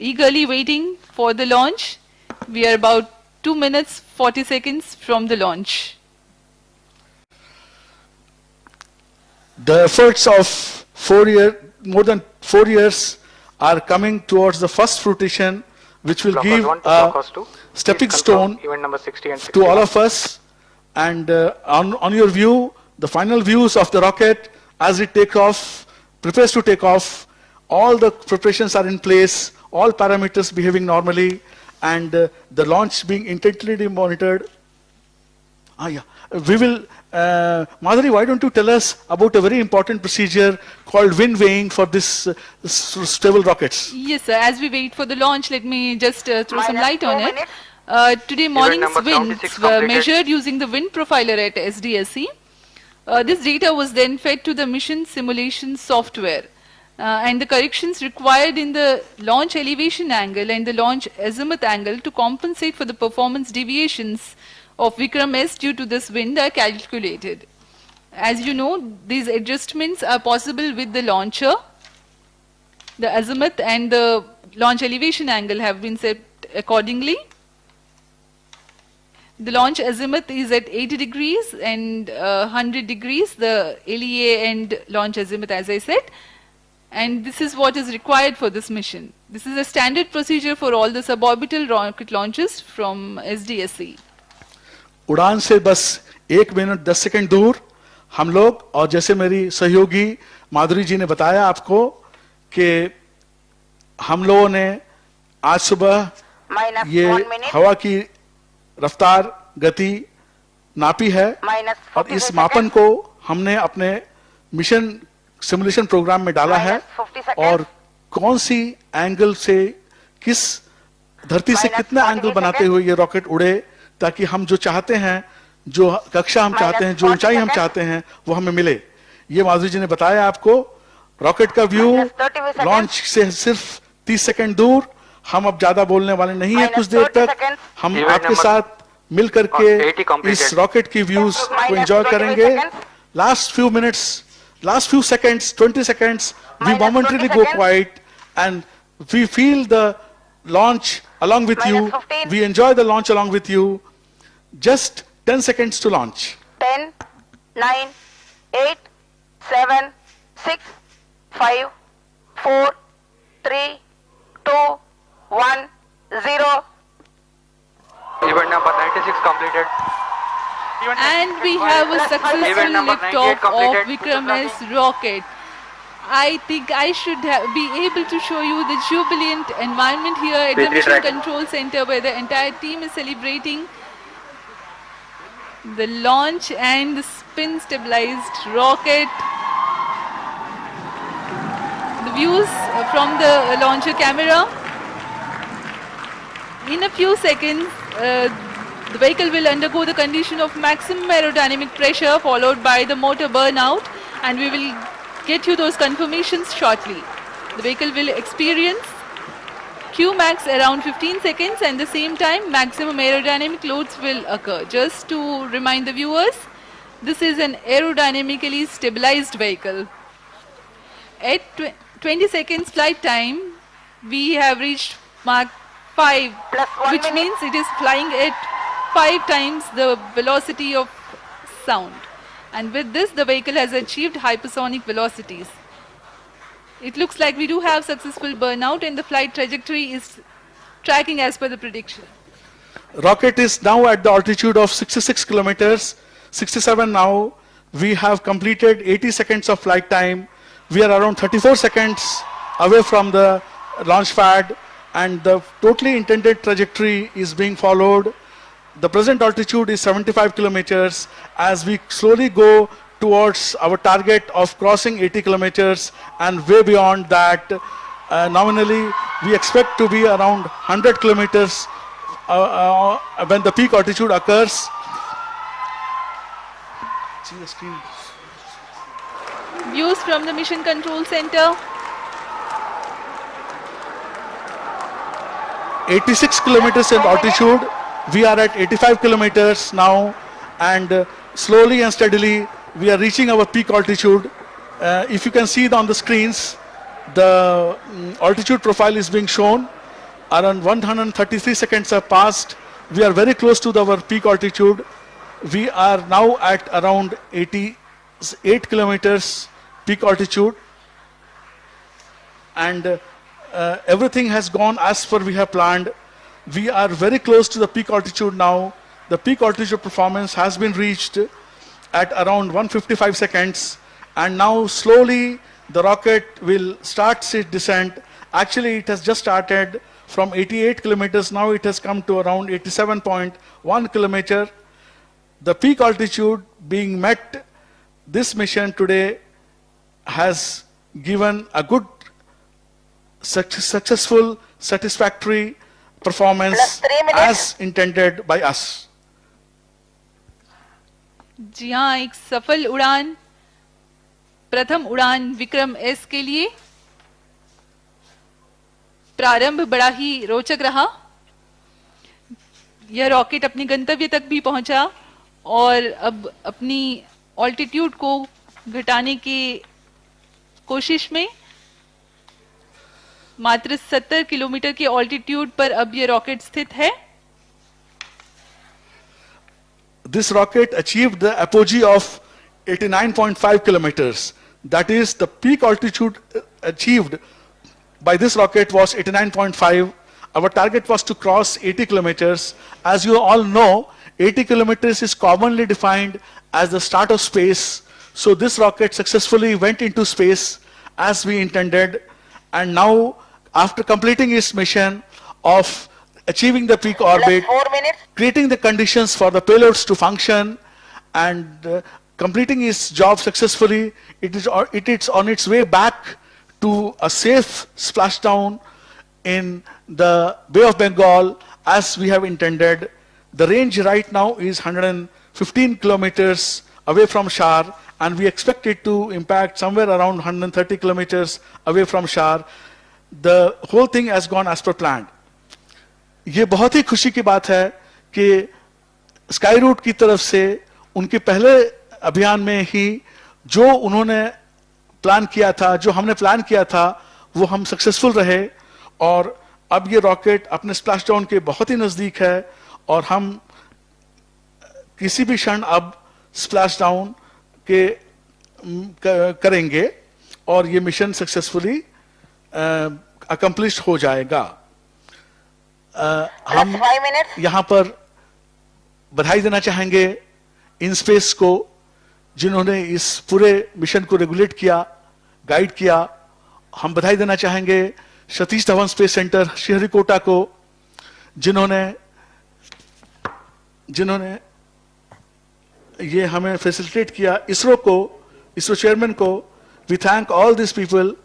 eagerly waiting for the launch. We are about 2 minutes 40 seconds from the launch. The efforts of more than 4 years are coming towards the first fruition, which will give a stepping stone to all of us. And on your view, the final views of the rocket as it takes off, prepares to take off, all the preparations are in place, all parameters behaving normally, and the launch being intently monitored. We will, Madhuri, why don't you tell us about a very important procedure called wind weighing for this stable rockets? Yes, sir. As we wait for the launch, let me just throw some light on it. Today morning's winds were measured using the wind profiler at SDSC. This data was then fed to the mission simulation software. And the corrections required in the launch elevation angle and the launch azimuth angle to compensate for the performance deviations of Vikram S due to this wind are calculated. As you know, these adjustments are possible with the launcher. The azimuth and the launch elevation angle have been set accordingly. The launch azimuth is at 80 degrees and 100 degrees, the LEA and launch azimuth, as I said. And this is what is required for this mission. This is a standard procedure for all the suborbital rocket launches from SDSC. उड़ान से बस 1 minute 10 second दूर हम लोग, और जैसे मेरी सहयोगी माधुरी जी ने बताया आपको कि हम लोगों ने आज सुबह ये हवा की रफ्तार गति नापी है, और इस मापन को हमने अपने मिशन सिमुलेशन प्रोग्राम में डाला है, और कौन सी एंगल से किस धरती से कितना एंगल बनाते हुए ये रॉकेट उड़े, ताकि हम जो चाहते हैं, जो कक्षा हम चाहते हैं, जो ऊंचाई हम चाहते हैं, वो हमें मिले। ये माधुरी जी ने बताया आपको। रॉकेट का व्यू लॉन्च से सिर्फ 30 सेकंड दूर। हम अब ज्यादा बोलने वाले नहीं हैं, कुछ देर तक हम आपके साथ मिल करके इस रॉकेट की व्यूज को एंजॉय करेंगे। Last few minutes, last few seconds, 20 seconds, we momentarily go quiet and we feel the launch along with you. We enjoy the launch along with you. Just 10 seconds to launch. 10, 9, 8, 7, 6, 5, 4, 3, 2, 1, 0. Event number 96 completed. And we have a successful liftoff of Vikram S rocket. I think I should be able to show you the jubilant environment here at the Mission Control Center, where the entire team is celebrating the launch and the spin stabilized rocket. The views from the launcher camera. In a few seconds, the vehicle will undergo the condition of maximum aerodynamic pressure followed by the motor burnout, and we will get you those confirmations shortly. The vehicle will experience Qmax around 15 seconds, and at the same time maximum aerodynamic loads will occur. Just to remind the viewers, this is an aerodynamically stabilized vehicle. At 20 seconds flight time, we have reached Mach 5, which means it is flying at 5 times the velocity of sound, and with this the vehicle has achieved hypersonic velocities. It looks like we do have successful burnout and the flight trajectory is tracking as per the prediction. Rocket is now at the altitude of 66 kilometers, 67 now. We have completed 80 seconds of flight time. We are around 34 seconds away from the launch pad, and the totally intended trajectory is being followed. The present altitude is 75 kilometers. As we slowly go towards our target of crossing 80 kilometers and way beyond that, nominally we expect to be around 100 kilometers when the peak altitude occurs. See the screen. Views from the Mission Control Center. 86 kilometers in altitude. We are at 85 kilometers now, and slowly and steadily we are reaching our peak altitude. If you can see on the screens, the altitude profile is being shown. Around 133 seconds have passed. We are very close to our peak altitude. We are now at around 88 kilometers peak altitude. And everything has gone as per we have planned. We are very close to the peak altitude now. The peak altitude performance has been reached at around 155 seconds. And now slowly the rocket will start its descent. Actually, it has just started from 88 kilometers. Now it has come to around 87.1 kilometer. The peak altitude being met, this mission today has given a good, successful, satisfactory performance Plus 3 minutes. as intended by us. जी हाँ, एक सफल उड़ान, प्रथम उड़ान Vikram S के लिए प्रारंभ बड़ा ही रोचक रहा। यह रॉकेट अपने गंतव्य तक भी पहुंचा और अब अपनी ऑल्टीट्यूड को घटाने की कोशिश में मात्र 70 किलोमीटर के ऑल्टीट्यूड पर अब यह रॉकेट स्थित है। This rocket achieved the apogee of 89.5 kilometers. That is, the peak altitude achieved by this rocket was 89.5. Our target was to cross 80 kilometers. As you all know, 80 kilometers is commonly defined as the start of space. So this rocket successfully went into space as we intended. And now, after completing its mission of achieving the peak orbit, 4 minutes. creating the conditions for the payloads to function, and completing its job successfully, it is on its way back to a safe splashdown in the Bay of Bengal as we have intended. The range right now is 115 kilometers away from Shar, and we expect it to impact somewhere around 130 kilometers away from Shar. The whole thing has gone as per planned. ये बहुत ही खुशी की बात है कि sky root की तरफ से उनके पहले अभियान में ही जो उन्होंने प्लान किया था, जो हमने प्लान किया था, वो हम सक्सेसफुल रहे और अब ये रॉकेट अपने स्प्लैश डाउन के बहुत ही नजदीक है और हम किसी भी क्षण अब स्प्लैश डाउन के करेंगे और ये मिशन सक्सेसफुली अकम्प्लिश हो जाएगा। हम 5 minutes. यहाँ पर बधाई देना चाहेंगे इन स्पेस को जिन्होंने इस पूरे मिशन को रेगुलेट किया, गाइड किया। हम बधाई देना चाहेंगे सतीश धवन स्पेस सेंटर श्रीहरिकोटा को जिन्होंने ये हमें फैसिलिटेट किया। इसरो को, इसरो चेयरमैन को, we thank all this people.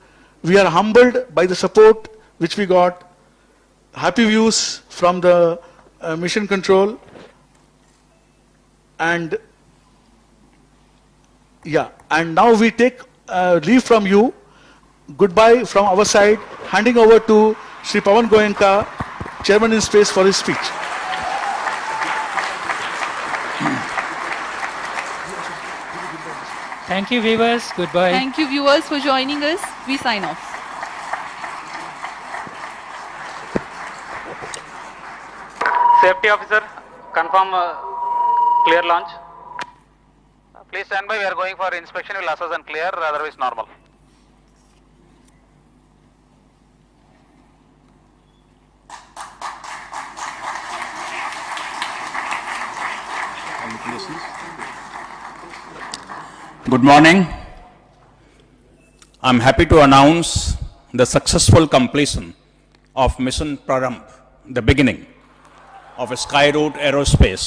We are humbled by the support which we got. Happy views from the mission control, and now we take leave from you. Goodbye from our side, handing over to Shri Pawan Goenka, Chairman in Space, for his speech. Thank you, viewers. Goodbye. Thank you viewers for joining us. We sign off. Safety officer, confirm clear launch. Please stand by. We are going for inspection. We'll assess and clear. Otherwise, normal. Good morning. I'm happy to announce the successful completion of Mission Prarambh, the beginning of Skyroot Aerospace.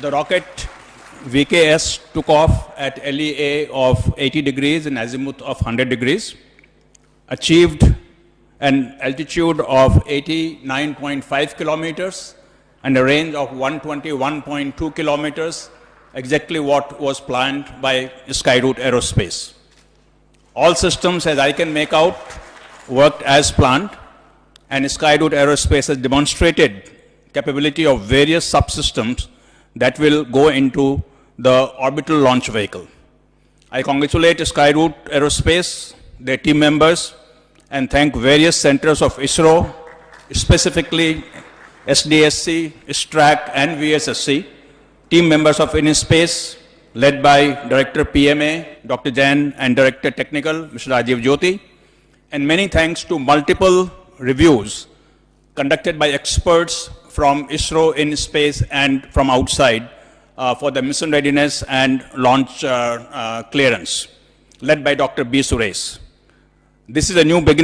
The rocket VKS took off at LEA of 80 degrees and azimuth of 100 degrees, achieved an altitude of 89.5 kilometers and a range of 121.2 kilometers, exactly what was planned by Skyroot Aerospace. All systems, as I can make out, worked as planned, and Skyroot Aerospace has demonstrated capability of various subsystems that will go into the orbital launch vehicle. I congratulate Skyroot Aerospace, their team members, and thank various centers of ISRO, specifically SDSC, STRAC, and VSSC, team members of InSpace, led by Director PMA, Dr. Jain, and Director Technical, Mr. Rajiv Jyoti, and many thanks to multiple reviews conducted by experts from ISRO, InSpace, and from outside for the mission readiness and launch clearance, led by Dr. B. Suresh. This is a new beginning.